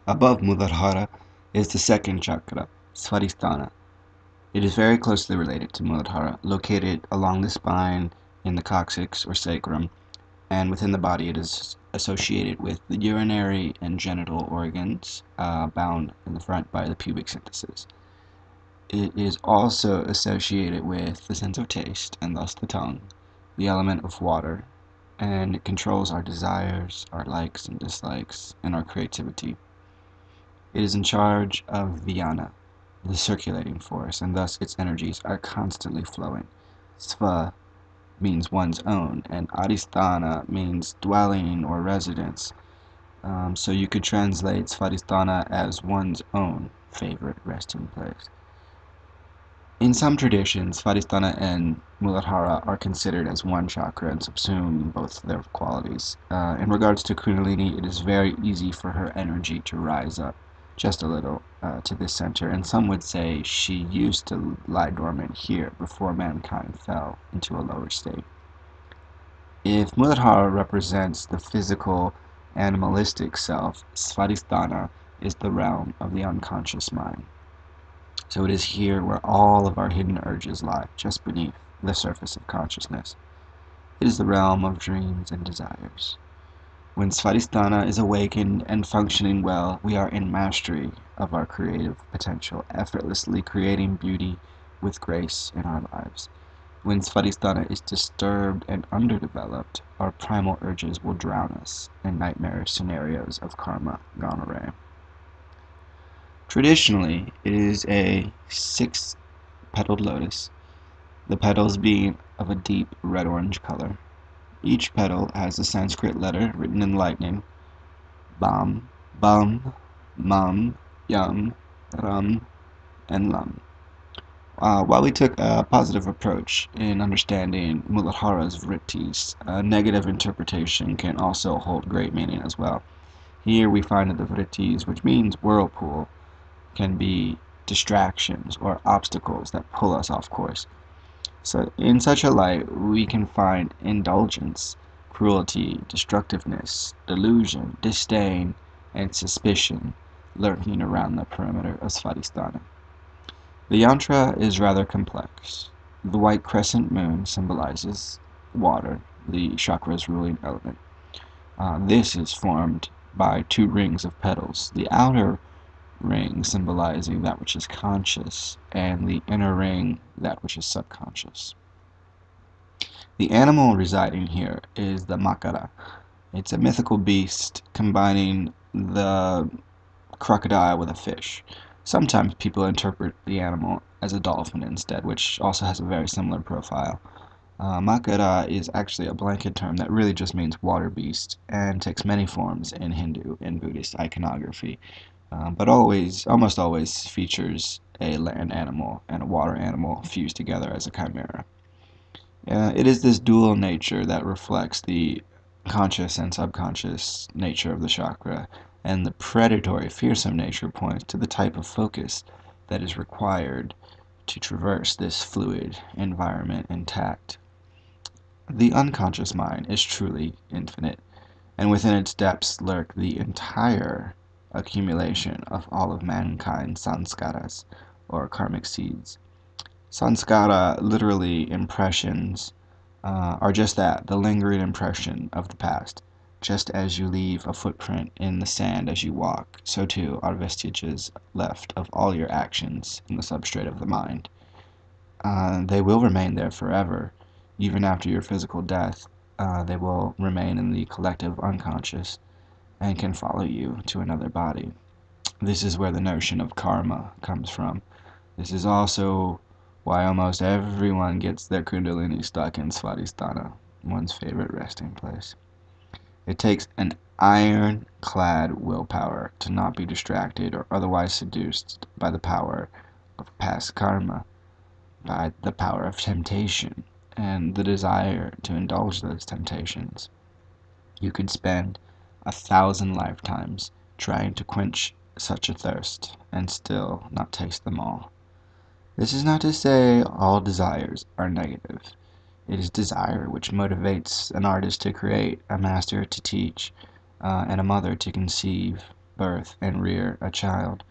Above Muladhara is the second chakra, Swadhisthana. It is very closely related to Muladhara, located along the spine in the coccyx or sacrum, and within the body it is associated with the urinary and genital organs, bound in the front by the pubic symphysis. It is also associated with the sense of taste, and thus the tongue, the element of water, and it controls our desires, our likes and dislikes, and our creativity. It is in charge of Vijnana, the circulating force, and thus its energies are constantly flowing. Sva means one's own, and Adhisthana means dwelling or residence. So you could translate Swadhisthana as one's own favorite resting place. In some traditions, Swadhisthana and Muladhara are considered as one chakra and subsume both their qualities. In regards to Kundalini, it is very easy for her energy to rise up just a little to this center, and some would say she used to lie dormant here before mankind fell into a lower state. If Muladhara represents the physical, animalistic self, Swadhisthana is the realm of the unconscious mind. So it is here where all of our hidden urges lie, just beneath the surface of consciousness. It is the realm of dreams and desires. When Swadhisthana is awakened and functioning well, we are in mastery of our creative potential, effortlessly creating beauty with grace in our lives. When Swadhisthana is disturbed and underdeveloped, our primal urges will drown us in nightmarish scenarios of karma gone awry. Traditionally, it is a 6-petaled lotus, the petals being of a deep red-orange color. Each petal has a Sanskrit letter written in lightning: Bam, Bum, Mum, Yum, Ram, and Lam. While we took a positive approach in understanding Muladhara's vrittis, a negative interpretation can also hold great meaning as well. Here we find that the vrittis, which means whirlpool, can be distractions or obstacles that pull us off course. So in such a light, we can find indulgence, cruelty, destructiveness, delusion, disdain, and suspicion lurking around the perimeter of Swadhisthana. The yantra is rather complex. The white crescent moon symbolizes water, the chakra's ruling element. This is formed by 2 rings of petals. The outer ring symbolizing that which is conscious, and the inner ring that which is subconscious. The animal residing here is the makara. It's a mythical beast combining the crocodile with a fish. Sometimes people interpret the animal as a dolphin instead, which also has a very similar profile. Makara is actually a blanket term that really just means water beast and takes many forms in Hindu and Buddhist iconography. But almost always features a land animal and a water animal fused together as a chimera. It is this dual nature that reflects the conscious and subconscious nature of the chakra, and the predatory, fearsome nature points to the type of focus that is required to traverse this fluid environment intact. The unconscious mind is truly infinite, and within its depths lurk the entire accumulation of all of mankind's sanskaras, or karmic seeds. Sanskara, literally impressions, are just that, the lingering impression of the past. Just as you leave a footprint in the sand as you walk, so too are vestiges left of all your actions in the substrate of the mind. They will remain there forever, even after your physical death. They will remain in the collective unconscious, and can follow you to another body. This is where the notion of karma comes from. This is also why almost everyone gets their kundalini stuck in Swadhisthana, one's favorite resting place. It takes an iron-clad willpower to not be distracted or otherwise seduced by the power of past karma, by the power of temptation, and the desire to indulge those temptations. You could spend 1,000 lifetimes trying to quench such a thirst, and still not taste them all. This is not to say all desires are negative. It is desire which motivates an artist to create, a master to teach, and a mother to conceive. birth and rear a child.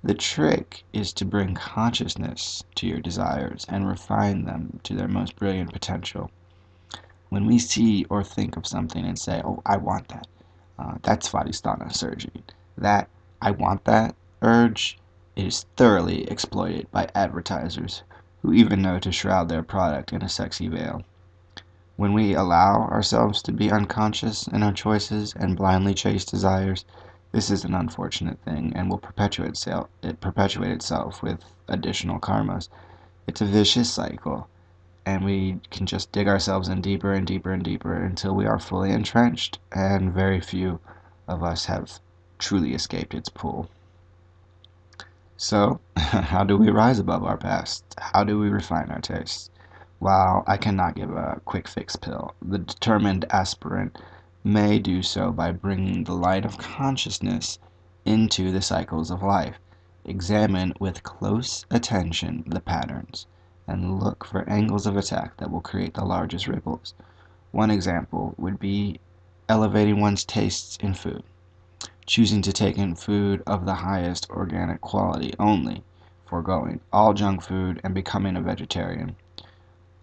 The trick is to bring consciousness to your desires and refine them to their most brilliant potential. When we see or think of something and say, "Oh, I want that," that's Swadhisthana surgery. That "I want that" urge is thoroughly exploited by advertisers who even know to shroud their product in a sexy veil. When we allow ourselves to be unconscious in our choices and blindly chase desires, this is an unfortunate thing and will perpetuate itself with additional karmas. It's a vicious cycle, and we can just dig ourselves in deeper and deeper and deeper until we are fully entrenched, and very few of us have truly escaped its pull. So, how do we rise above our past? How do we refine our tastes? While I cannot give a quick fix pill, the determined aspirant may do so by bringing the light of consciousness into the cycles of life. Examine with close attention the patterns, and look for angles of attack that will create the largest ripples. One example would be elevating one's tastes in food, choosing to take in food of the highest organic quality only, foregoing all junk food and becoming a vegetarian.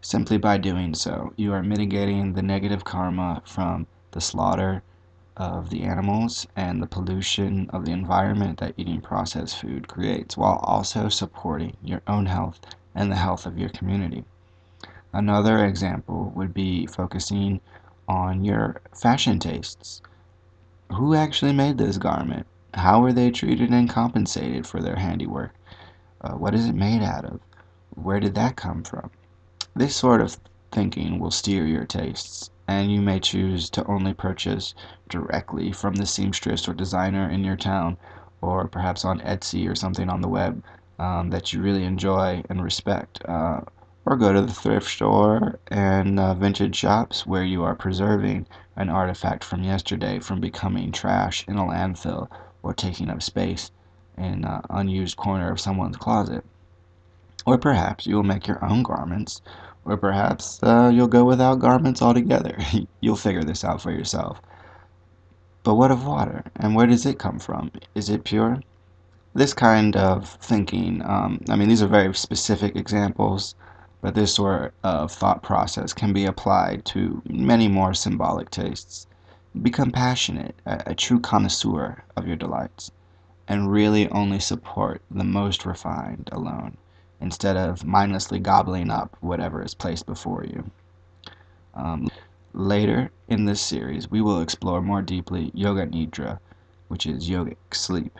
Simply by doing so, you are mitigating the negative karma from the slaughter of the animals and the pollution of the environment that eating processed food creates, while also supporting your own health and the health of your community. Another example would be focusing on your fashion tastes. Who actually made this garment? How were they treated and compensated for their handiwork? What is it made out of? Where did that come from? This sort of thinking will steer your tastes, and you may choose to only purchase directly from the seamstress or designer in your town, or perhaps on Etsy or something on the web that you really enjoy and respect. Or go to the thrift store and vintage shops where you are preserving an artifact from yesterday from becoming trash in a landfill or taking up space in an unused corner of someone's closet. Or perhaps you will make your own garments, or perhaps you'll go without garments altogether. You'll figure this out for yourself. But what of water, and where does it come from? Is it pure? This kind of thinking, these are very specific examples, but this sort of thought process can be applied to many more symbolic tastes. Become passionate, a true connoisseur of your delights, and really only support the most refined alone, instead of mindlessly gobbling up whatever is placed before you. Later in this series, we will explore more deeply Yoga Nidra, which is yogic sleep,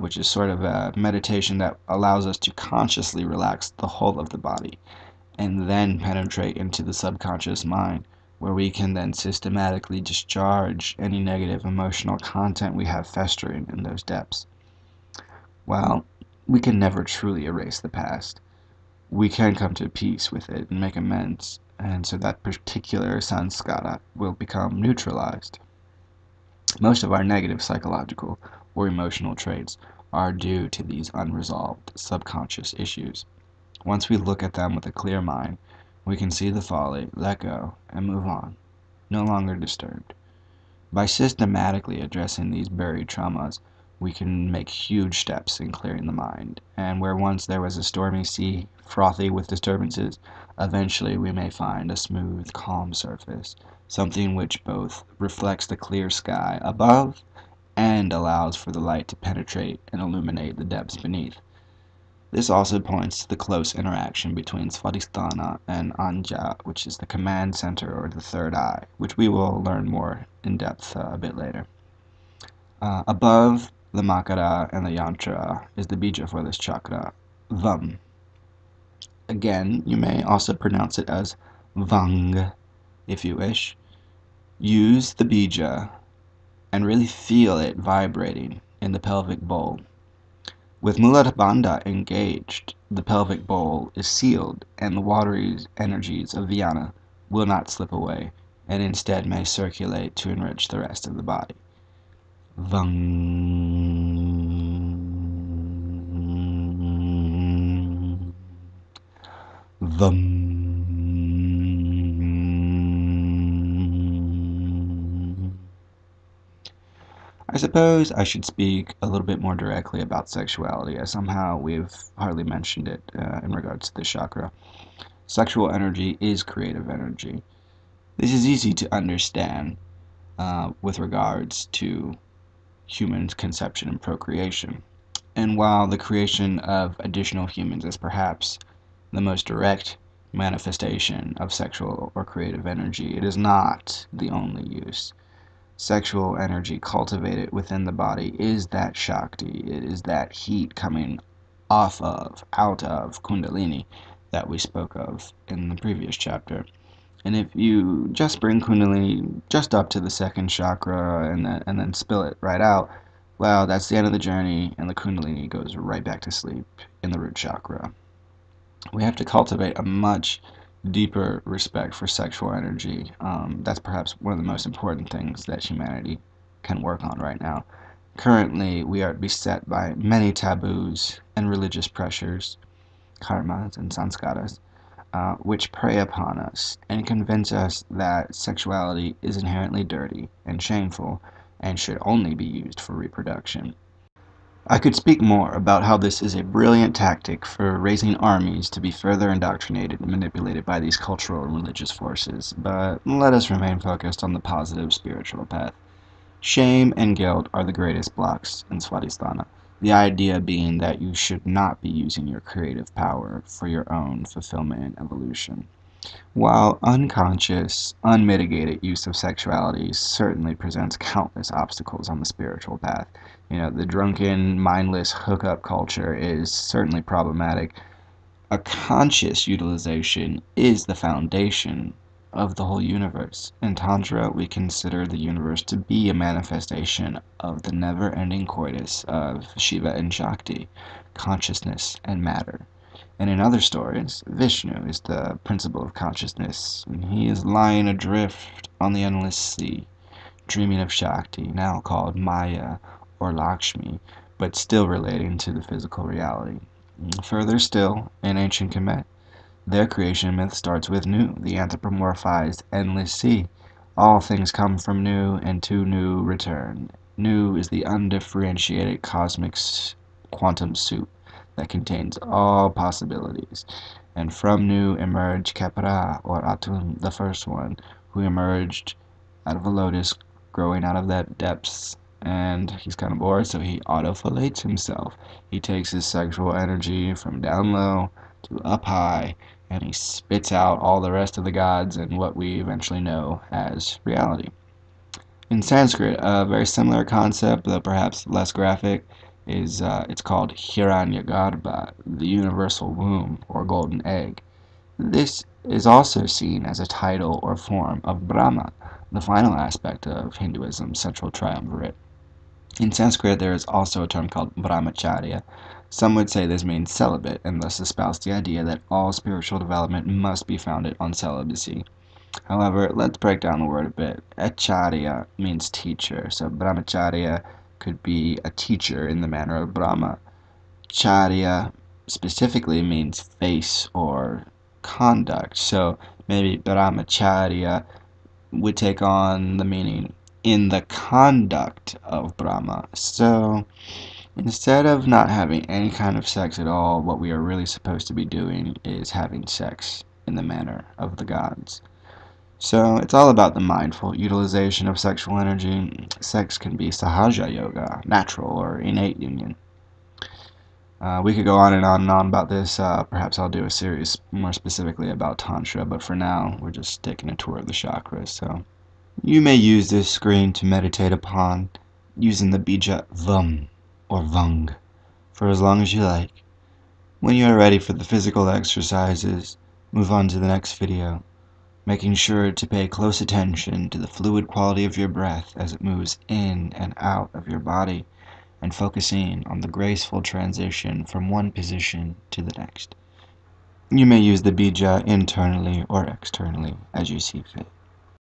which is sort of a meditation that allows us to consciously relax the whole of the body and then penetrate into the subconscious mind, where we can then systematically discharge any negative emotional content we have festering in those depths. While we can never truly erase the past, we can come to peace with it and make amends, and so that particular sanskara will become neutralized. Most of our negative psychological or emotional traits are due to these unresolved subconscious issues. Once we look at them with a clear mind, we can see the folly, let go, and move on, no longer disturbed. By systematically addressing these buried traumas, we can make huge steps in clearing the mind, and where once there was a stormy sea, frothy with disturbances, eventually we may find a smooth, calm surface, something which both reflects the clear sky above and allows for the light to penetrate and illuminate the depths beneath. This also points to the close interaction between Swadhisthana and Anja, which is the command center or the third eye, which we will learn more in depth a bit later. Above the Makara and the Yantra is the bija for this chakra, Vam. Again, you may also pronounce it as Vang, if you wish. Use the bija and really feel it vibrating in the pelvic bowl. With Muladhara Bandha engaged, the pelvic bowl is sealed and the watery energies of Vyana will not slip away and instead may circulate to enrich the rest of the body. Vang. Vam. I suppose I should speak a little bit more directly about sexuality, as somehow we've hardly mentioned it in regards to this chakra. Sexual energy is creative energy. This is easy to understand with regards to human conception and procreation. And while the creation of additional humans is perhaps the most direct manifestation of sexual or creative energy, it is not the only use. Sexual energy cultivated within the body is that Shakti, it is that heat coming out of Kundalini that we spoke of in the previous chapter. And if you just bring Kundalini just up to the second chakra and then spill it right out, well, that's the end of the journey, and the Kundalini goes right back to sleep in the root chakra. We have to cultivate a much deeper respect for sexual energy. That's perhaps one of the most important things that humanity can work on right now. Currently, we are beset by many taboos and religious pressures, karmas and sanskaras, which prey upon us and convince us that sexuality is inherently dirty and shameful and should only be used for reproduction. I could speak more about how this is a brilliant tactic for raising armies to be further indoctrinated and manipulated by these cultural and religious forces, but let us remain focused on the positive spiritual path. Shame and guilt are the greatest blocks in Swadhisthana, the idea being that you should not be using your creative power for your own fulfillment and evolution. While unconscious, unmitigated use of sexuality certainly presents countless obstacles on the spiritual path. The drunken, mindless hookup culture is certainly problematic. A conscious utilization is the foundation of the whole universe. In Tantra, we consider the universe to be a manifestation of the never-ending coitus of Shiva and Shakti, consciousness and matter. And in other stories, Vishnu is the principle of consciousness, and he is lying adrift on the endless sea, dreaming of Shakti, now called Maya or Lakshmi, but still relating to the physical reality. Further still, in ancient Kemet, their creation myth starts with Nu, the anthropomorphized endless sea. All things come from Nu, and to Nu return. Nu is the undifferentiated cosmic quantum soup that contains all possibilities. And from Nu emerged Kepra, or Atum, the first one, who emerged out of a lotus growing out of that depths. And he's kind of bored, so he autofillates himself. He takes his sexual energy from down low to up high, and he spits out all the rest of the gods and what we eventually know as reality. In Sanskrit, a very similar concept, though perhaps less graphic, is it's called Hiranyagarbha, the universal womb or golden egg. This is also seen as a title or form of Brahma, the final aspect of Hinduism's central triumvirate. In Sanskrit, there is also a term called brahmacharya. Some would say this means celibate, and thus espouse the idea that all spiritual development must be founded on celibacy. However, let's break down the word a bit. Acharya means teacher, so brahmacharya could be a teacher in the manner of Brahma. Charya specifically means face or conduct, so maybe brahmacharya would take on the meaning in the conduct of Brahma. So instead of not having any kind of sex at all, what we are really supposed to be doing is having sex in the manner of the gods. So it's all about the mindful utilization of sexual energy. Sex can be sahaja yoga, natural or innate union. We could go on and on and on about this. Perhaps I'll do a series more specifically about Tantra, but for now, we're just taking a tour of the chakras. So you may use this screen to meditate upon using the bija Vam or Vung for as long as you like. When you are ready for the physical exercises, move on to the next video, making sure to pay close attention to the fluid quality of your breath as it moves in and out of your body, and focusing on the graceful transition from one position to the next. You may use the bija internally or externally as you see fit.